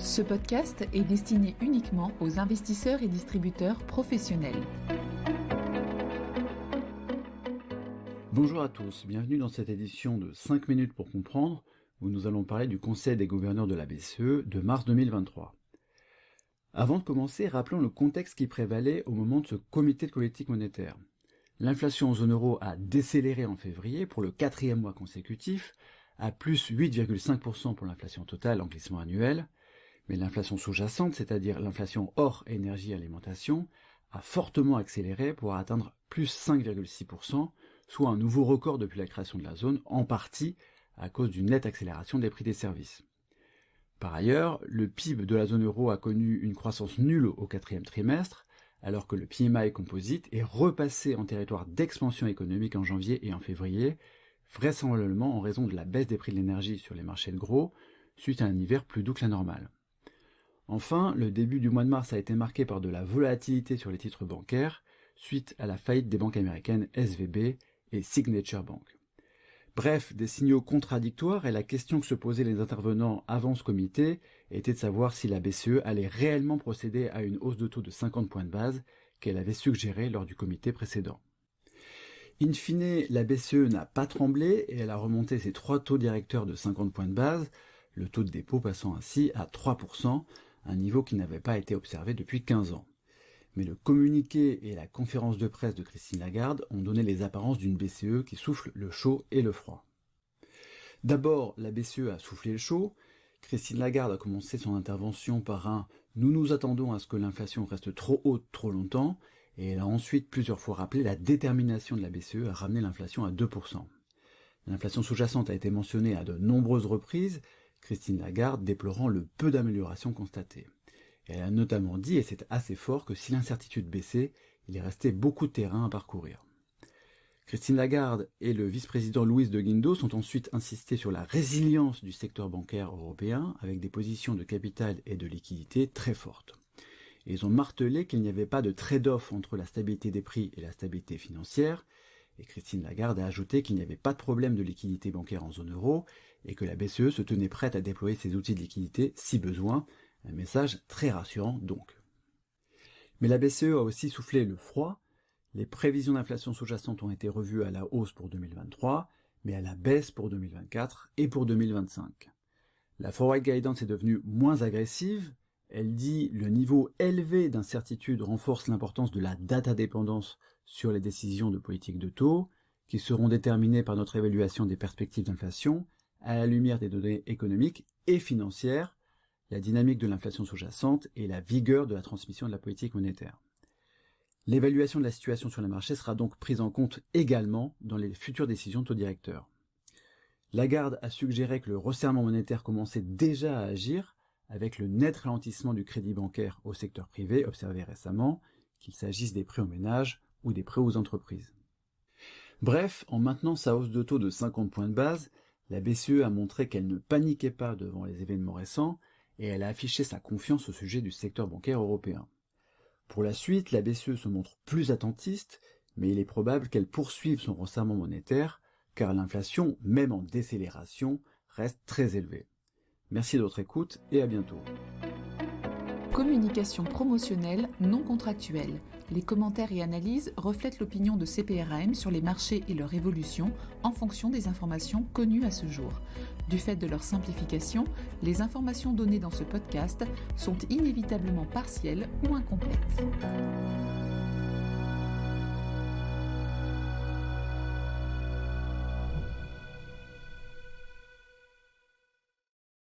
Ce podcast est destiné uniquement aux investisseurs et distributeurs professionnels. Bonjour à tous, bienvenue dans cette édition de 5 minutes pour comprendre, où nous allons parler du Conseil des gouverneurs de la BCE de mars 2023. Avant de commencer, rappelons le contexte qui prévalait au moment de ce comité de politique monétaire. L'inflation en zone euro a décéléré en février pour le 4e mois consécutif, à plus 8,5% pour l'inflation totale en glissement annuel, mais l'inflation sous-jacente, c'est-à-dire l'inflation hors énergie et alimentation, a fortement accéléré pour atteindre plus 5,6%, soit un nouveau record depuis la création de la zone, en partie à cause d'une nette accélération des prix des services. Par ailleurs, le PIB de la zone euro a connu une croissance nulle au 4e trimestre, alors que le PMI composite est repassé en territoire d'expansion économique en janvier et en février, vraisemblablement en raison de la baisse des prix de l'énergie sur les marchés de gros, suite à un hiver plus doux que la normale. Enfin, le début du mois de mars a été marqué par de la volatilité sur les titres bancaires, suite à la faillite des banques américaines SVB et Signature Bank. Bref, des signaux contradictoires, et la question que se posaient les intervenants avant ce comité était de savoir si la BCE allait réellement procéder à une hausse de taux de 50 points de base qu'elle avait suggéré lors du comité précédent. In fine, la BCE n'a pas tremblé et elle a remonté ses 3 taux directeurs de 50 points de base, le taux de dépôt passant ainsi à 3%, un niveau qui n'avait pas été observé depuis 15 ans. Mais le communiqué et la conférence de presse de Christine Lagarde ont donné les apparences d'une BCE qui souffle le chaud et le froid. D'abord, la BCE a soufflé le chaud. Christine Lagarde a commencé son intervention par un « nous nous attendons à ce que l'inflation reste trop haute trop longtemps » et elle a ensuite plusieurs fois rappelé la détermination de la BCE à ramener l'inflation à 2%. L'inflation sous-jacente a été mentionnée à de nombreuses reprises, Christine Lagarde déplorant le peu d'amélioration constatée. Elle a notamment dit, et c'est assez fort, que si l'incertitude baissait, il restait beaucoup de terrain à parcourir. Christine Lagarde et le vice-président Luis de Guindos ont ensuite insisté sur la résilience du secteur bancaire européen avec des positions de capital et de liquidité très fortes. Et ils ont martelé qu'il n'y avait pas de trade-off entre la stabilité des prix et la stabilité financière, et Christine Lagarde a ajouté qu'il n'y avait pas de problème de liquidité bancaire en zone euro et que la BCE se tenait prête à déployer ses outils de liquidité si besoin, un message très rassurant donc. Mais la BCE a aussi soufflé le froid. Les prévisions d'inflation sous-jacente ont été revues à la hausse pour 2023, mais à la baisse pour 2024 et pour 2025. La forward guidance est devenue moins agressive. Elle dit « le niveau élevé d'incertitude renforce l'importance de la data dépendance sur les décisions de politique de taux, qui seront déterminées par notre évaluation des perspectives d'inflation, à la lumière des données économiques et financières, la dynamique de l'inflation sous-jacente et la vigueur de la transmission de la politique monétaire. » L'évaluation de la situation sur les marchés sera donc prise en compte également dans les futures décisions de taux directeurs. Lagarde a suggéré que le resserrement monétaire commençait déjà à agir, avec le net ralentissement du crédit bancaire au secteur privé observé récemment, qu'il s'agisse des prêts aux ménages ou des prêts aux entreprises. Bref, en maintenant sa hausse de taux de 50 points de base, la BCE a montré qu'elle ne paniquait pas devant les événements récents et elle a affiché sa confiance au sujet du secteur bancaire européen. Pour la suite, la BCE se montre plus attentiste, mais il est probable qu'elle poursuive son resserrement monétaire, car l'inflation, même en décélération, reste très élevée. Merci de votre écoute et à bientôt. Communication promotionnelle non contractuelle. Les commentaires et analyses reflètent l'opinion de CPRAM sur les marchés et leur évolution en fonction des informations connues à ce jour. Du fait de leur simplification, les informations données dans ce podcast sont inévitablement partielles ou incomplètes.